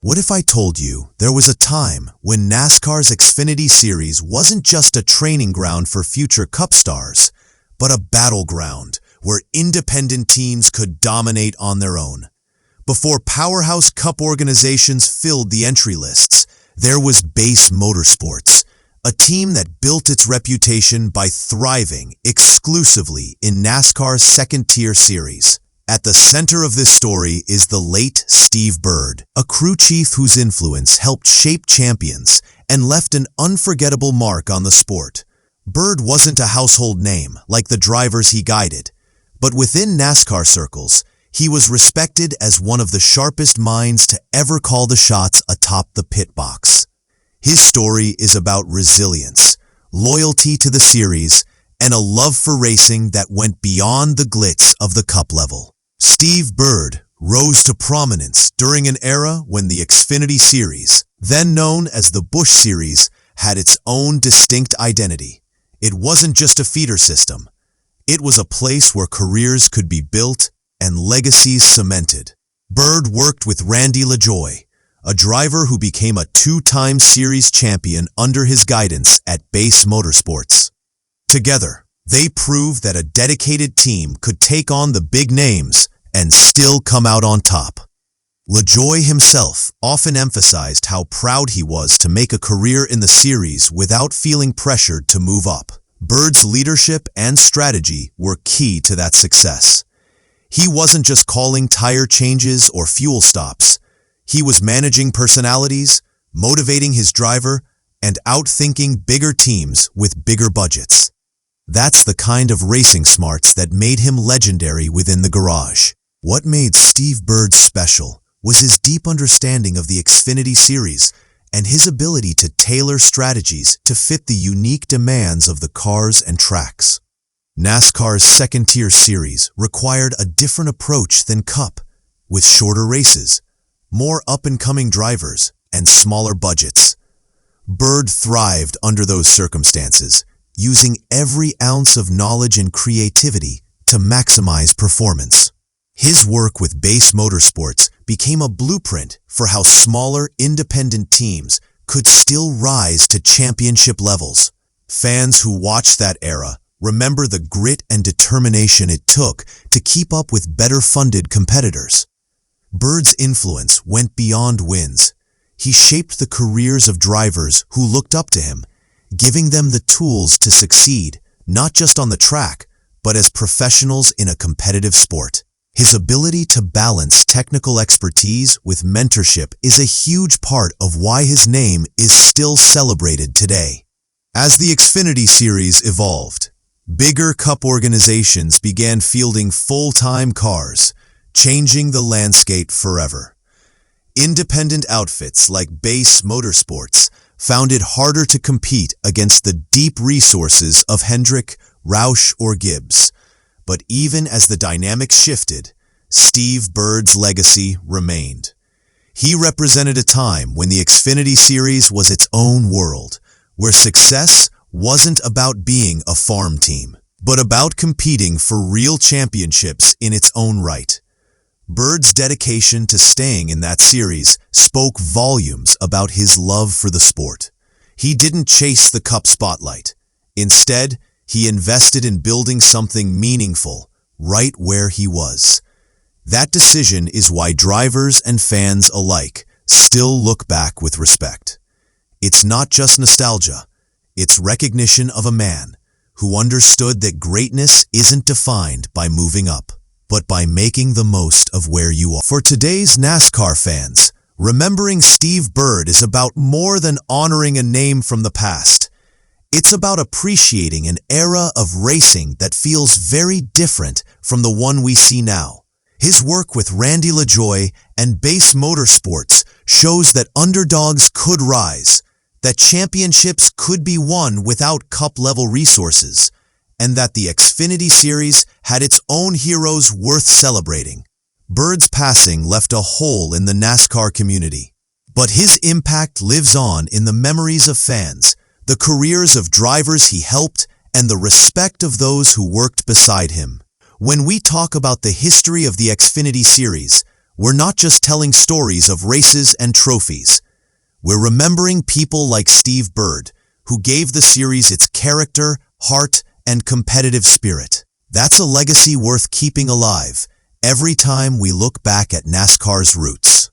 What if I told you there was a time when NASCAR's Xfinity Series wasn't just a training ground for future Cup stars, but a battleground where independent teams could dominate on their own? Before powerhouse Cup organizations filled the entry lists, there was BACE Motorsports, a team that built its reputation by thriving exclusively in NASCAR's second-tier series. At the center of this story is the late Steve Byrd, a crew chief whose influence helped shape champions and left an unforgettable mark on the sport. Byrd wasn't a household name like the drivers he guided, but within NASCAR circles, he was respected as one of the sharpest minds to ever call the shots atop the pit box. His story is about resilience, loyalty to the series, and a love for racing that went beyond the glitz of the Cup level. Steve Byrd rose to prominence during an era when the Xfinity Series, then known as the Busch Series, had its own distinct identity. It wasn't just a feeder system. It was a place where careers could be built and legacies cemented. Byrd worked with LaJoie, a driver who became a two-time series champion under his guidance at BACE Motorsports. Together, they proved that a dedicated team could take on the big names and still come out on top. LaJoie himself often emphasized how proud he was to make a career in the series without feeling pressured to move up. Byrd's leadership and strategy were key to that success. He wasn't just calling tire changes or fuel stops. He was managing personalities, motivating his driver, and outthinking bigger teams with bigger budgets. That's the kind of racing smarts that made him legendary within the garage. What made Steve Byrd special was his deep understanding of the Xfinity Series and his ability to tailor strategies to fit the unique demands of the cars and tracks. NASCAR's second-tier series required a different approach than Cup, with shorter races, more up-and-coming drivers, and smaller budgets. Byrd thrived under those circumstances, using every ounce of knowledge and creativity to maximize performance. His work with BACE Motorsports became a blueprint for how smaller, independent teams could still rise to championship levels. Fans who watched that era remember the grit and determination it took to keep up with better-funded competitors. Byrd's influence went beyond wins. He shaped the careers of drivers who looked up to him, giving them the tools to succeed, not just on the track, but as professionals in a competitive sport. His ability to balance technical expertise with mentorship is a huge part of why his name is still celebrated today. As the Xfinity Series evolved, bigger Cup organizations began fielding full-time cars, changing the landscape forever. Independent outfits like BACE Motorsports found it harder to compete against the deep resources of Hendrick, Roush, or Gibbs. But even as the dynamics shifted, Steve Byrd's legacy remained. He represented a time when the Xfinity Series was its own world, where success wasn't about being a farm team, but about competing for real championships in its own right. Byrd's dedication to staying in that series spoke volumes about his love for the sport. He didn't chase the Cup spotlight. Instead, he invested in building something meaningful right where he was. That decision is why drivers and fans alike still look back with respect. It's not just nostalgia. It's recognition of a man who understood that greatness isn't defined by moving up, but by making the most of where you are. For today's NASCAR fans, remembering Steve Byrd is about more than honoring a name from the past. It's about appreciating an era of racing that feels very different from the one we see now. His work with LaJoie and BACE Motorsports shows that underdogs could rise, that championships could be won without Cup-level resources, and that the Xfinity Series had its own heroes worth celebrating. Byrd's passing left a hole in the NASCAR community, but his impact lives on in the memories of fans, the careers of drivers he helped, and the respect of those who worked beside him. When we talk about the history of the Xfinity Series, we're not just telling stories of races and trophies. We're remembering people like Steve Bird, who gave the series its character, heart, and competitive spirit. That's a legacy worth keeping alive every time we look back at NASCAR's roots.